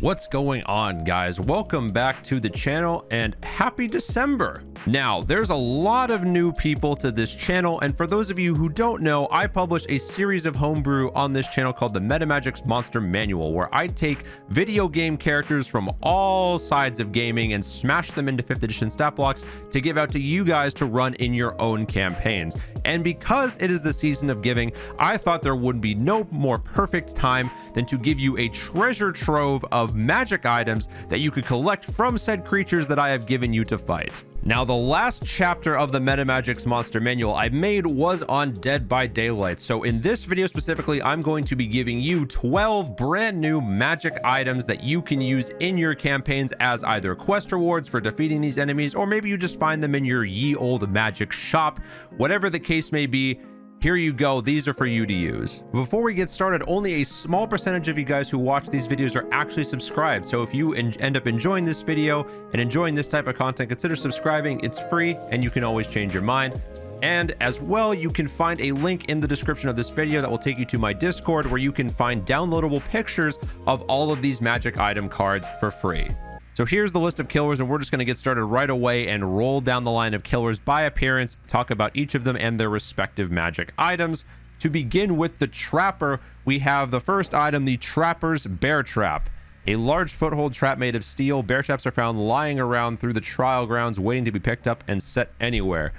What's going on, guys? Welcome back to the channel and happy December. Now, there's a lot of new people to this channel, and for those of you who don't know, I publish a series of homebrew on this channel called the Metamagix Monster Manual, where I take video game characters from all sides of gaming and smash them into 5th edition stat blocks to give out to you guys to run in your own campaigns. And because it is the season of giving, I thought there would be no more perfect time than to give you a treasure trove of magic items that you could collect from said creatures that I have given you to fight. Now, the last chapter of the Metamagix Monster Manual I made was on Dead by Daylight. So in this video specifically, I'm going to be giving you 12 brand new magic items that you can use in your campaigns as either quest rewards for defeating these enemies, or maybe you just find them in your ye olde magic shop. Whatever the case may be, here you go. These are for you to use. Before we get started, only a small percentage of you guys who watch these videos are actually subscribed. So if you end up enjoying this video and enjoying this type of content, consider subscribing. It's free and you can always change your mind. And as well, you can find a link in the description of this video that will take you to my Discord, where you can find downloadable pictures of all of these magic item cards for free. So here's the list of killers, and we're just going to get started right away and roll down the line of killers by appearance, talk about each of them and their respective magic items. To begin with the Trapper, we have the first item, the Trapper's Bear Trap. A large foothold trap made of steel. Bear traps are found lying around through the trial grounds, waiting to be picked up and set anywhere.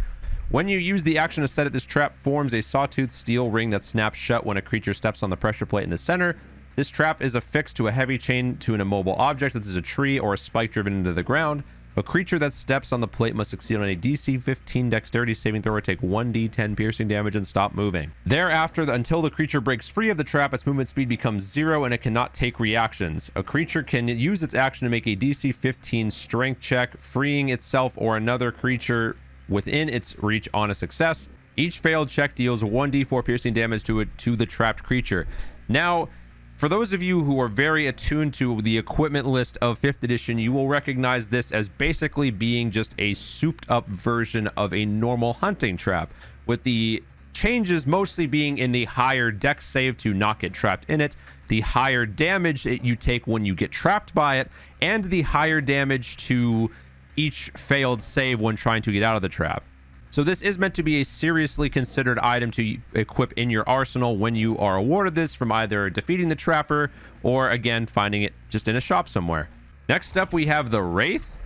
When you use the action to set it, this trap forms a sawtooth steel ring that snaps shut when a creature steps on the pressure plate in the center. This trap is affixed to a heavy chain to an immobile object. This is a tree or a spike driven into the ground. A creature that steps on the plate must succeed on a DC 15 dexterity saving throw or take 1d10 piercing damage and stop moving. Thereafter, until the creature breaks free of the trap, its movement speed becomes 0 and it cannot take reactions. A creature can use its action to make a DC 15 strength check, freeing itself or another creature within its reach on a success. Each failed check deals 1d4 piercing damage to the trapped creature. Now, for those of you who are very attuned to the equipment list of 5th edition, you will recognize this as basically being just a souped up version of a normal hunting trap, with the changes mostly being in the higher dex save to not get trapped in it, the higher damage that you take when you get trapped by it, and the higher damage to each failed save when trying to get out of the trap. So this is meant to be a seriously considered item to equip in your arsenal when you are awarded this from either defeating the Trapper or, again, finding it just in a shop somewhere. Next up, we have the Wraith.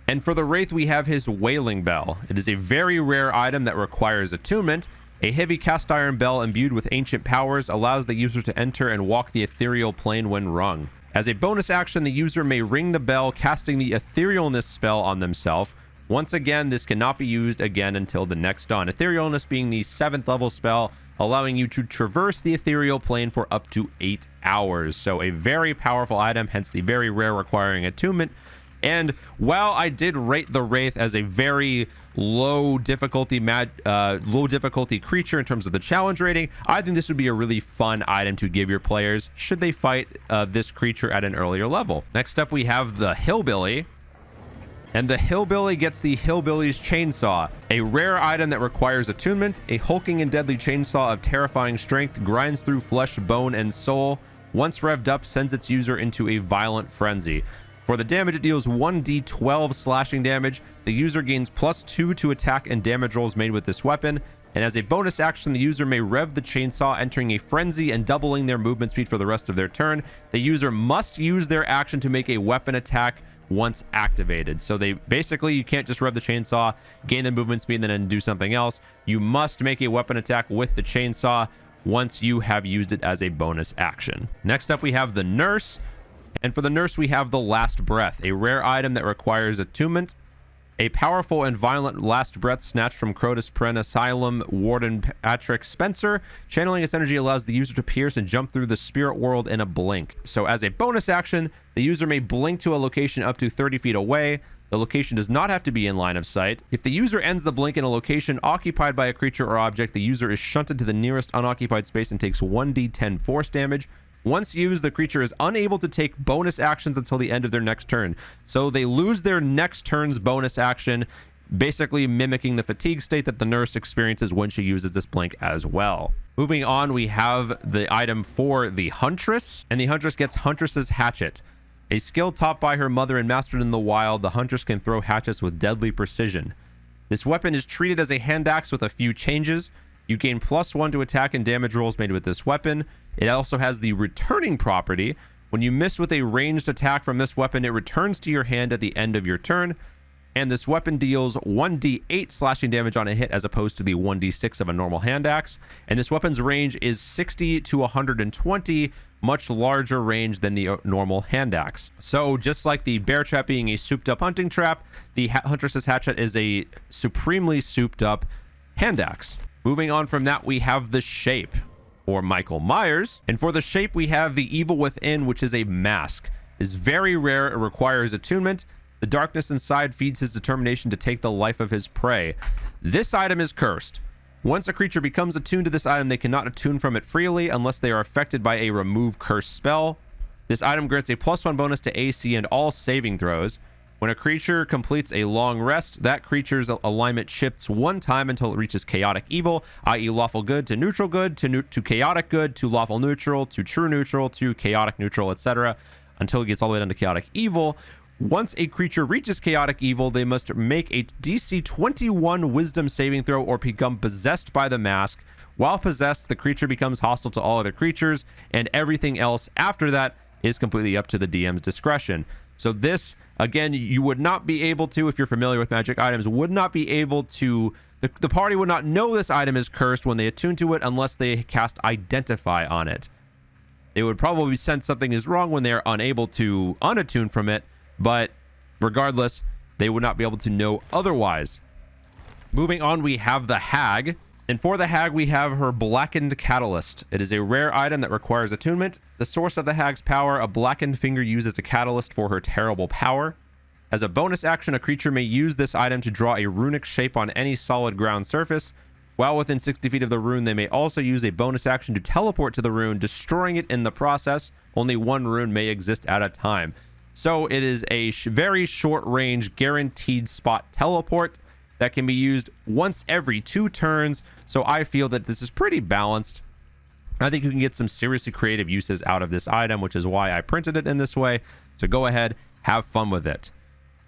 And for the Wraith, we have his Wailing Bell. It is a very rare item that requires attunement. A heavy cast iron bell imbued with ancient powers allows the user to enter and walk the ethereal plane when rung. As a bonus action, the user may ring the bell, casting the etherealness spell on themselves. Once again, this cannot be used again until the next dawn. Etherealness being the 7th level spell, allowing you to traverse the ethereal plane for up to 8 hours. So a very powerful item, hence the very rare requiring attunement. And while I did rate the Wraith as a very low difficulty creature in terms of the challenge rating, I think this would be a really fun item to give your players should they fight this creature at an earlier level. Next up, we have the Hillbilly. And the Hillbilly gets the Hillbilly's Chainsaw, a rare item that requires attunement. A hulking and deadly chainsaw of terrifying strength grinds through flesh, bone, and soul. Once revved up, sends its user into a violent frenzy. For the damage, it deals 1d12 slashing damage. The user gains +2 to attack and damage rolls made with this weapon. And as a bonus action, the user may rev the chainsaw, entering a frenzy and doubling their movement speed for the rest of their turn. The user must use their action to make a weapon attack once activated. So you can't just rev the chainsaw, gain the movement speed, and then do something else. You must make a weapon attack with the chainsaw once you have used it as a bonus action. Next up, we have the Nurse. And for the Nurse, we have the Last Breath, a rare item that requires attunement. A powerful and violent last breath snatched from Crotus Pren Asylum Warden Patrick Spencer. Channeling its energy allows the user to pierce and jump through the spirit world in a blink. So as a bonus action, the user may blink to a location up to 30 feet away. The location does not have to be in line of sight. If the user ends the blink in a location occupied by a creature or object, the user is shunted to the nearest unoccupied space and takes 1d10 force damage. Once used, the creature is unable to take bonus actions until the end of their next turn. So they lose their next turn's bonus action, basically mimicking the fatigue state that the Nurse experiences when she uses this blink as well. Moving on, we have the item for the Huntress, and the Huntress gets Huntress's Hatchet. A skill taught by her mother and mastered in the wild, the Huntress can throw hatchets with deadly precision. This weapon is treated as a hand axe with a few changes. You gain +1 to attack and damage rolls made with this weapon. It also has the returning property. When you miss with a ranged attack from this weapon, it returns to your hand at the end of your turn. And this weapon deals 1d8 slashing damage on a hit as opposed to the 1d6 of a normal hand axe. And this weapon's range is 60 to 120, much larger range than the normal hand axe. So just like the bear trap being a souped up hunting trap, the Huntress's hatchet is a supremely souped up hand axe. Moving on from that, we have the shape, or Michael Myers. And for the shape, we have the Evil Within, which is a mask. It's very rare. It requires attunement. The darkness inside feeds his determination to take the life of his prey. This item is cursed. Once a creature becomes attuned to this item, they cannot attune from it freely unless they are affected by a remove curse spell. This item grants a +1 bonus to AC and all saving throws. When a creature completes a long rest, that creature's alignment shifts 1 time until it reaches chaotic evil, i.e. lawful good to neutral good, to chaotic good, to lawful neutral, to true neutral, to chaotic neutral, etc. until it gets all the way down to chaotic evil. Once a creature reaches chaotic evil, they must make a DC 21 wisdom saving throw or become possessed by the mask. While possessed, the creature becomes hostile to all other creatures, and everything else after that is completely up to the DM's discretion. So this, again, you would not be able to, if you're familiar with magic items, would not be able to, the party would not know this item is cursed when they attune to it unless they cast Identify on it. They would probably sense something is wrong when they're unable to unattune from it, but regardless, they would not be able to know otherwise. Moving on, we have the Hag. And for the Hag, we have her Blackened Catalyst. It is a rare item that requires attunement. The source of the Hag's power, a blackened finger used as a catalyst for her terrible power. As a bonus action, a creature may use this item to draw a runic shape on any solid ground surface. While within 60 feet of the rune, they may also use a bonus action to teleport to the rune, destroying it in the process. Only 1 rune may exist at a time. So it is a very short range guaranteed spot teleport that can be used once every 2 turns. So I feel that this is pretty balanced. I think you can get some seriously creative uses out of this item, which is why I printed it in this way. So go ahead, have fun with it.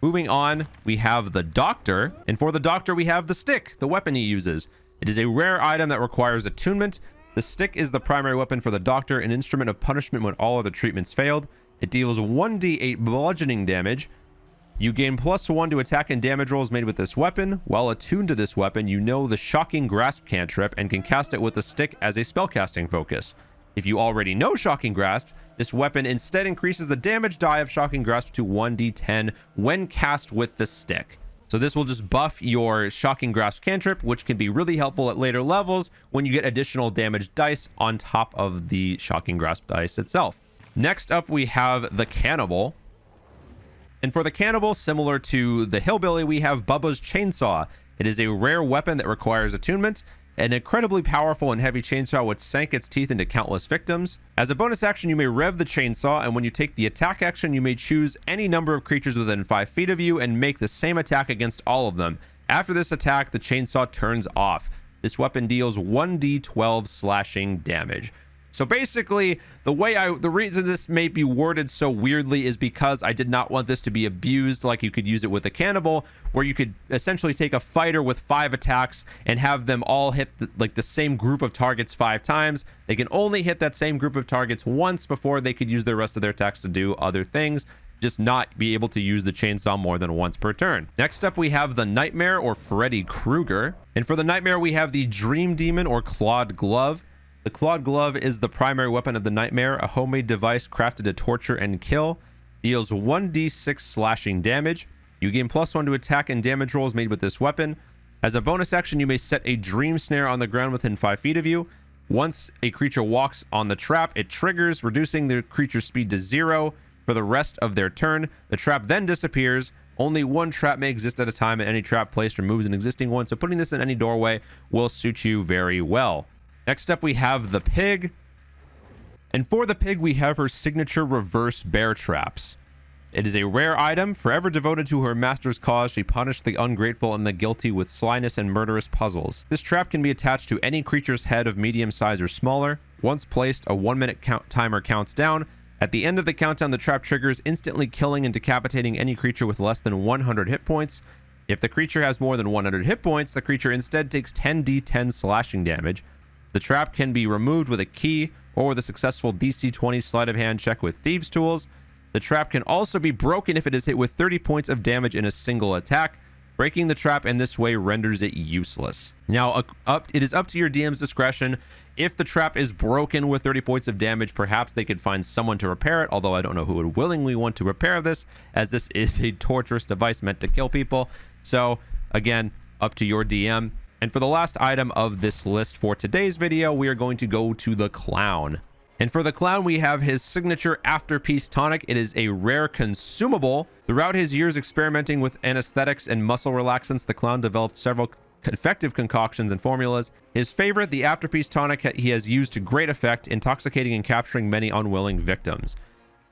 Moving on, we have the Doctor. And for the Doctor, we have the stick, the weapon he uses. It is a rare item that requires attunement. The stick is the primary weapon for the Doctor, an instrument of punishment when all other treatments failed. It deals 1d8 bludgeoning damage. You gain +1 to attack and damage rolls made with this weapon. While attuned to this weapon, you know the Shocking Grasp cantrip and can cast it with the stick as a spellcasting focus. If you already know Shocking Grasp, this weapon instead increases the damage die of Shocking Grasp to 1d10 when cast with the stick. So this will just buff your Shocking Grasp cantrip, which can be really helpful at later levels when you get additional damage dice on top of the Shocking Grasp dice itself. Next up, we have the Cannibal. And for the Cannibal, similar to the Hillbilly, we have Bubba's Chainsaw. It is a rare weapon that requires attunement. An incredibly powerful and heavy chainsaw which sank its teeth into countless victims. As a bonus action, you may rev the chainsaw, and when you take the attack action, you may choose any number of creatures within 5 feet of you and make the same attack against all of them. After this attack, the chainsaw turns off. This weapon deals 1d12 slashing damage. So basically, the reason this may be worded so weirdly is because I did not want this to be abused like you could use it with a Cannibal, where you could essentially take a fighter with 5 attacks and have them all hit the same group of targets 5 times. They can only hit that same group of targets once before they could use the rest of their attacks to do other things, just not be able to use the chainsaw more than once per turn. Next up, we have the Nightmare, or Freddy Krueger. And for the Nightmare, we have the Dream Demon, or Clawed Glove. The Clawed Glove is the primary weapon of the Nightmare, a homemade device crafted to torture and kill. Deals 1d6 slashing damage. You gain +1 to attack and damage rolls made with this weapon. As a bonus action, you may set a dream snare on the ground within 5 feet of you. Once a creature walks on the trap, it triggers, reducing the creature's speed to 0 for the rest of their turn. The trap then disappears. Only 1 trap may exist at a time, and any trap placed removes an existing one, so putting this in any doorway will suit you very well. Next up, we have the Pig. And for the Pig, we have her signature reverse bear traps. It is a rare item. Forever devoted to her master's cause, she punished the ungrateful and the guilty with slyness and murderous puzzles. This trap can be attached to any creature's head of medium size or smaller. Once placed, a 1-minute timer counts down. At the end of the countdown, the trap triggers, instantly killing and decapitating any creature with less than 100 hit points. If the creature has more than 100 hit points, the creature instead takes 10d10 slashing damage. The trap can be removed with a key or with a successful DC 20 sleight of hand check with Thieves' Tools. The trap can also be broken if it is hit with 30 points of damage in a single attack. Breaking the trap in this way renders it useless. Now, it is up to your DM's discretion. If the trap is broken with 30 points of damage, perhaps they could find someone to repair it, although I don't know who would willingly want to repair this, as this is a torturous device meant to kill people. So, again, up to your DM. And for the last item of this list for today's video, we are going to go to the Clown. And for the Clown, we have his signature Afterpiece Tonic. It is a rare consumable. Throughout his years experimenting with anesthetics and muscle relaxants, the Clown developed several effective concoctions and formulas. His favorite, the Afterpiece Tonic, he has used to great effect, intoxicating and capturing many unwilling victims.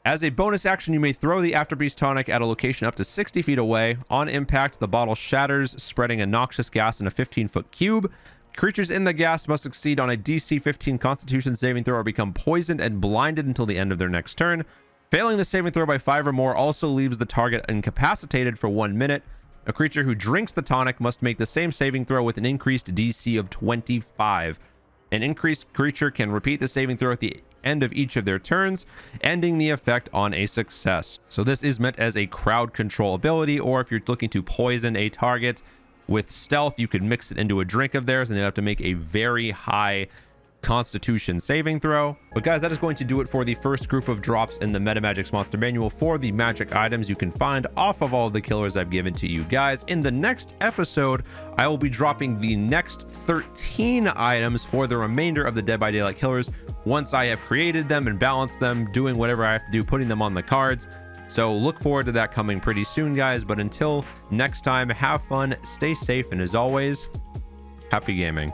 As a bonus action, you may throw the Afterpiece Tonic at a location up to 60 feet away. On impact, the bottle shatters, spreading a noxious gas in a 15-foot cube. Creatures in the gas must succeed on a DC 15 Constitution saving throw or become poisoned and blinded until the end of their next turn. Failing the saving throw by 5 or more also leaves the target incapacitated for 1 minute. A creature who drinks the tonic must make the same saving throw with an increased DC of 25. An increased creature can repeat the saving throw at the end of each of their turns, ending the effect on a success. So this is meant as a crowd control ability, or if you're looking to poison a target with stealth, you could mix it into a drink of theirs and they have to make a very high Constitution saving throw. But guys, that is going to do it for the first group of drops in the Metamagix Monster Manual for the magic items you can find off of all the killers I've given to you guys. In the next episode, I will be dropping the next 13 items for the remainder of the Dead by Daylight killers once I have created them and balanced them, doing whatever I have to do, putting them on the cards. So look forward to that coming pretty soon, guys. But until next time, have fun, stay safe, and as always, happy gaming.